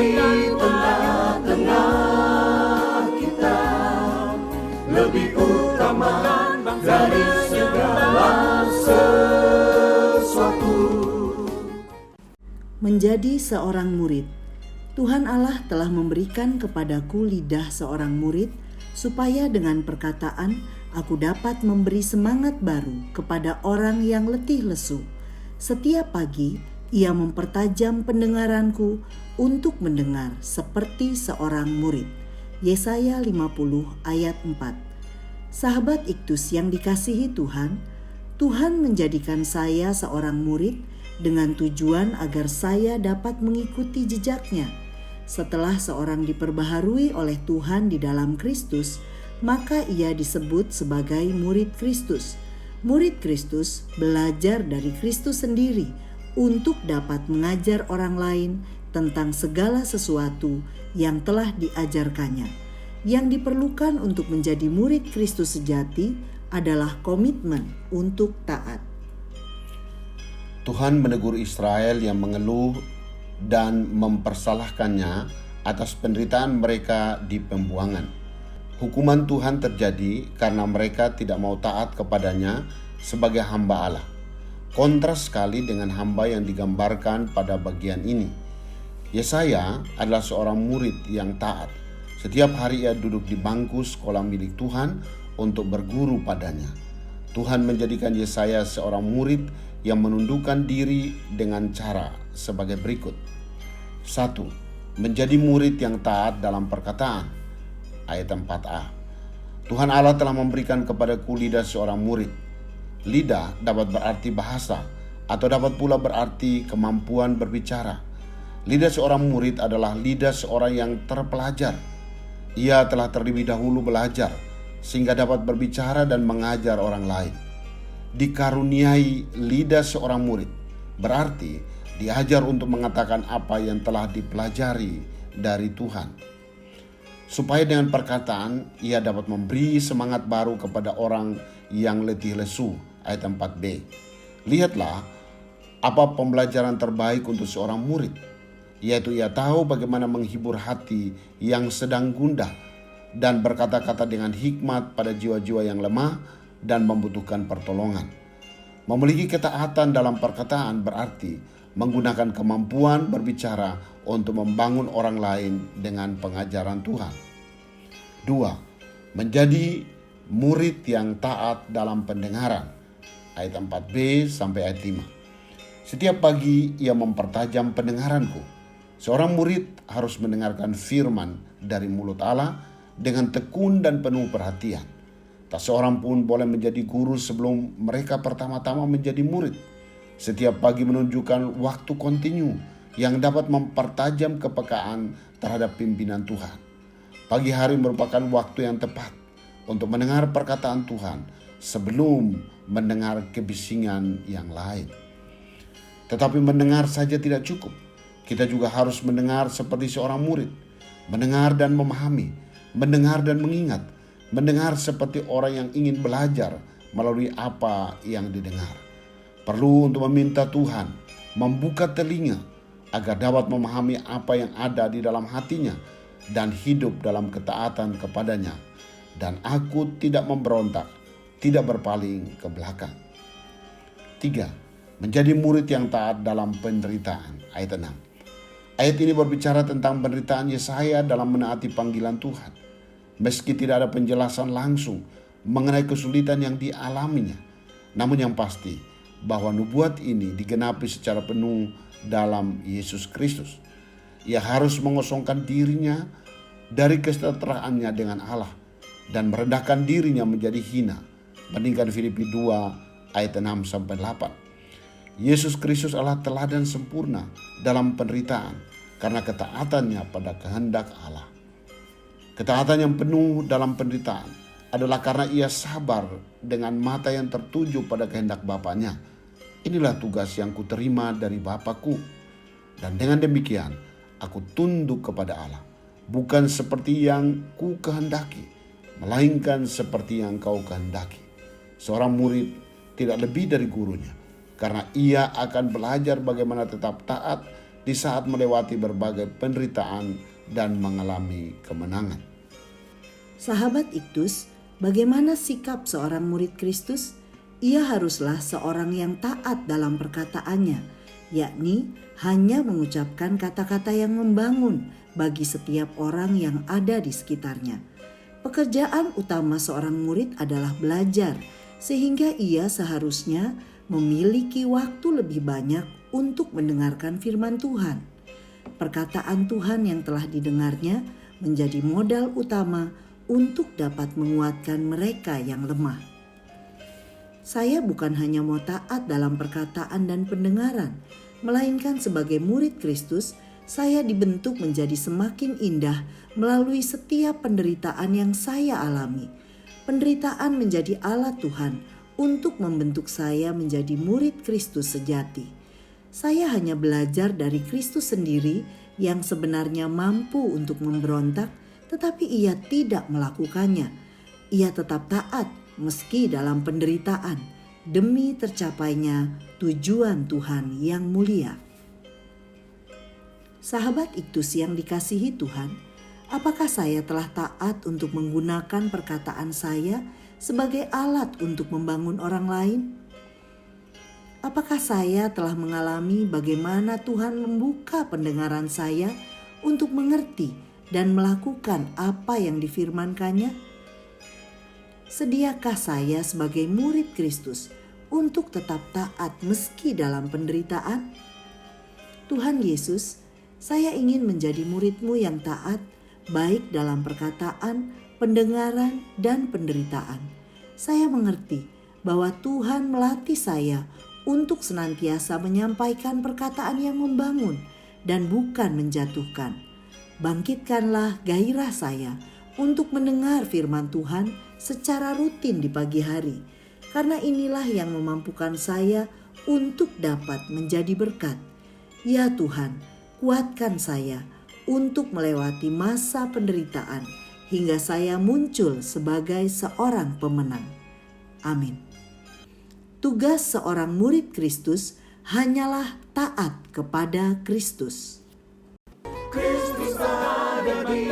di tengah-tengah kita, lebih utama dari segala sesuatu. Menjadi seorang murid. Tuhan Allah telah memberikan kepadaku lidah seorang murid, supaya dengan perkataan aku dapat memberi semangat baru kepada orang yang letih lesu. Setiap pagi ia mempertajam pendengaranku untuk mendengar seperti seorang murid. Yesaya 50 ayat 4. Sahabat Iktus yang dikasihi Tuhan, Tuhan menjadikan saya seorang murid dengan tujuan agar saya dapat mengikuti jejaknya. Setelah seorang diperbaharui oleh Tuhan di dalam Kristus, maka ia disebut sebagai murid Kristus. Murid Kristus belajar dari Kristus sendiri untuk dapat mengajar orang lain tentang segala sesuatu yang telah diajarkannya. Yang diperlukan untuk menjadi murid Kristus sejati adalah komitmen untuk taat. Tuhan menegur Israel yang mengeluh dan mempersalahkannya atas penderitaan mereka di pembuangan. Hukuman Tuhan terjadi karena mereka tidak mau taat kepadanya sebagai hamba Allah. Kontras sekali dengan hamba yang digambarkan pada bagian ini. Yesaya adalah seorang murid yang taat. Setiap hari ia duduk di bangku sekolah milik Tuhan untuk berguru padanya. Tuhan menjadikan Yesaya seorang murid yang menundukkan diri dengan cara sebagai berikut. 1. Menjadi murid yang taat dalam perkataan. Ayat 4a. Tuhan Allah telah memberikan kepadaku lidah seorang murid. Lidah dapat berarti bahasa atau dapat pula berarti kemampuan berbicara. Lidah seorang murid adalah lidah seorang yang terpelajar. Ia telah terlebih dahulu belajar sehingga dapat berbicara dan mengajar orang lain. Dikaruniai lidah seorang murid berarti diajar untuk mengatakan apa yang telah dipelajari dari Tuhan, supaya dengan perkataan ia dapat memberi semangat baru kepada orang yang letih lesu. Ayat 4b. Lihatlah apa pembelajaran terbaik untuk seorang murid, yaitu ia tahu bagaimana menghibur hati yang sedang gundah dan berkata-kata dengan hikmat pada jiwa-jiwa yang lemah dan membutuhkan pertolongan. Memiliki ketaatan dalam perkataan berarti menggunakan kemampuan berbicara untuk membangun orang lain dengan pengajaran Tuhan. 2. Menjadi murid yang taat dalam pendengaran. Ayat 4b sampai ayat 5. Setiap pagi ia mempertajam pendengaranku. Seorang murid harus mendengarkan firman dari mulut Allah dengan tekun dan penuh perhatian. Tak seorang pun boleh menjadi guru sebelum mereka pertama-tama menjadi murid. Setiap pagi menunjukkan waktu kontinu yang dapat mempertajam kepekaan terhadap pimpinan Tuhan. Pagi hari merupakan waktu yang tepat untuk mendengar perkataan Tuhan sebelum mendengar kebisingan yang lain. Tetapi mendengar saja tidak cukup. Kita juga harus mendengar seperti seorang murid, mendengar dan memahami, mendengar dan mengingat, mendengar seperti orang yang ingin belajar melalui apa yang didengar. Perlu untuk meminta Tuhan membuka telinga agar dapat memahami apa yang ada di dalam hatinya dan hidup dalam ketaatan kepadanya. Dan aku tidak memberontak, tidak berpaling ke belakang. 3. Menjadi murid yang taat dalam penderitaan. Ayat 6. Ayat ini berbicara tentang penderitaan Yesaya dalam menaati panggilan Tuhan. Meski tidak ada penjelasan langsung mengenai kesulitan yang dialaminya, namun yang pasti bahwa nubuat ini digenapi secara penuh dalam Yesus Kristus. Ia harus mengosongkan dirinya dari kesejahteraannya dengan Allah dan merendahkan dirinya menjadi hina. Bandingkan Filipi 2 ayat 6 sampai 8. Yesus Kristus adalah teladan sempurna dalam penderitaan karena ketaatannya pada kehendak Allah. Ketaatan yang penuh dalam penderitaan adalah karena ia sabar dengan mata yang tertuju pada kehendak Bapaknya. Inilah tugas yang kuterima dari Bapakku. Dan dengan demikian aku tunduk kepada Allah. Bukan seperti yang ku kehendaki, melainkan seperti yang kau kehendaki. Seorang murid tidak lebih dari gurunya, karena ia akan belajar bagaimana tetap taat di di saat melewati berbagai penderitaan dan mengalami kemenangan. Sahabat Iktus, bagaimana sikap seorang murid Kristus? Ia haruslah seorang yang taat dalam perkataannya, yakni hanya mengucapkan kata-kata yang membangun bagi setiap orang yang ada di sekitarnya. Pekerjaan utama seorang murid adalah belajar, sehingga ia seharusnya memiliki waktu lebih banyak untuk mendengarkan firman Tuhan. Perkataan Tuhan yang telah didengarnya menjadi modal utama untuk dapat menguatkan mereka yang lemah. Saya bukan hanya mau taat dalam perkataan dan pendengaran, melainkan sebagai murid Kristus, saya dibentuk menjadi semakin indah melalui setiap penderitaan yang saya alami. Penderitaan menjadi alat Tuhan untuk membentuk saya menjadi murid Kristus sejati. Saya hanya belajar dari Kristus sendiri yang sebenarnya mampu untuk memberontak, tetapi ia tidak melakukannya. Ia tetap taat meski dalam penderitaan demi tercapainya tujuan Tuhan yang mulia. Sahabat Iktus yang dikasihi Tuhan, apakah saya telah taat untuk menggunakan perkataan saya sebagai alat untuk membangun orang lain? Apakah saya telah mengalami bagaimana Tuhan membuka pendengaran saya untuk mengerti dan melakukan apa yang difirmankannya? Sediakah saya sebagai murid Kristus untuk tetap taat meski dalam penderitaan? Tuhan Yesus, saya ingin menjadi murid-Mu yang taat, baik dalam perkataan, pendengaran, dan penderitaan. Saya mengerti bahwa Tuhan melatih saya untuk senantiasa menyampaikan perkataan yang membangun dan bukan menjatuhkan. Bangkitkanlah gairah saya untuk mendengar firman Tuhan secara rutin di pagi hari, karena inilah yang memampukan saya untuk dapat menjadi berkat. Ya Tuhan, kuatkan saya untuk melewati masa penderitaan hingga saya muncul sebagai seorang pemenang. Amin. Tugas seorang murid Kristus hanyalah taat kepada Kristus. Kristus ada di